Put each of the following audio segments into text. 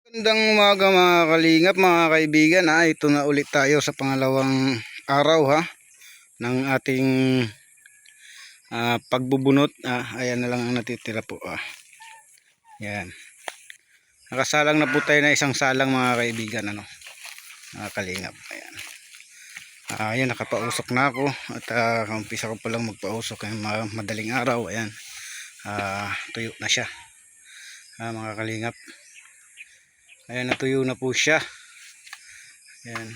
Magandang umaga mga kalingap, mga kaibigan. Ito na ulit tayo sa pangalawang araw ng ating pagbubunot. Ayan na lang ang natitira po. Yan. Nakasalang na po tayo na isang salang mga kaibigan, mga kalingap. Ayan. Ayan, nakapausok na ako at umpisa ko pa lang magpausok ng madaling araw. Ayan. Tuyo na siya. Mga kalingap. Ayan, natuyo na po siya. Ayan.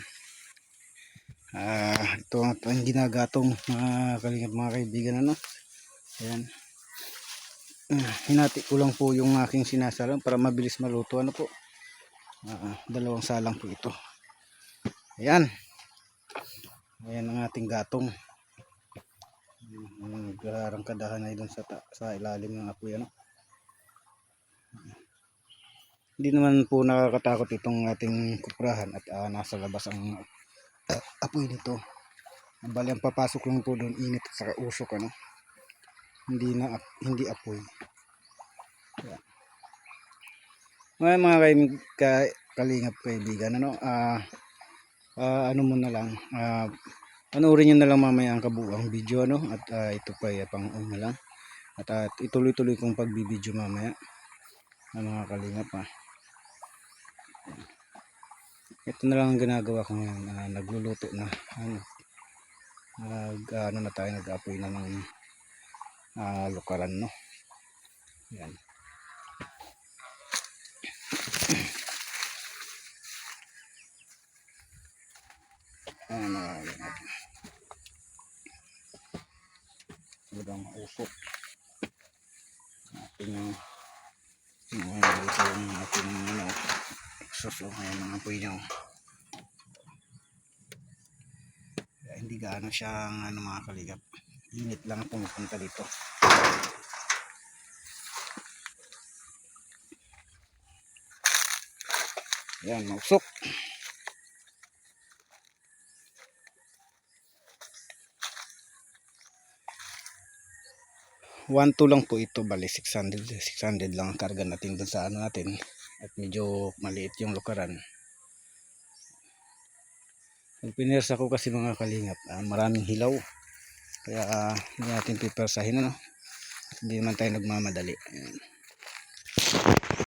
Ito ang ginagatong mga kalingap, mga kaibigan. Ayan. Hinati ko lang po yung aking sinasalang para mabilis maluto. Dalawang salang po ito. Ayan. Ayan ang ating gatong. Nagrarangkadahan na doon sa ilalim ng apoy. Hindi naman po nakakatakot itong ating kuprahan at nasa labas ang apoy nito. Bali ang papasok lang po doon init at saka usok, hindi apoy. Ayan. Mga kalingap kaibigan, ano mo na lang, panoorin nyo na lang mamaya ang kabuuang video, at ito pa pang na lang at ituloy-tuloy kong pagbibideo mamaya, mga kalingap. Ito na lang ang ginagawa ko ngayon. Nagluluto na, na tayo, nag-apoy na ng lukaran, yan. Sobrang usok ating exhaust. Ngayon ang apoy niya, hindi gaano siyang mga kaligap, init lang pumupunta dito. Yan, mausok. One two lang po ito, bali 600 lang ang karga natin dun sa natin, at medyo maliit yung lukaran. Ang pinersa ko kasi, mga kalingap, maraming hilaw, kaya hindi natin pipersahin, hindi naman tayo nagmamadali. Ayan.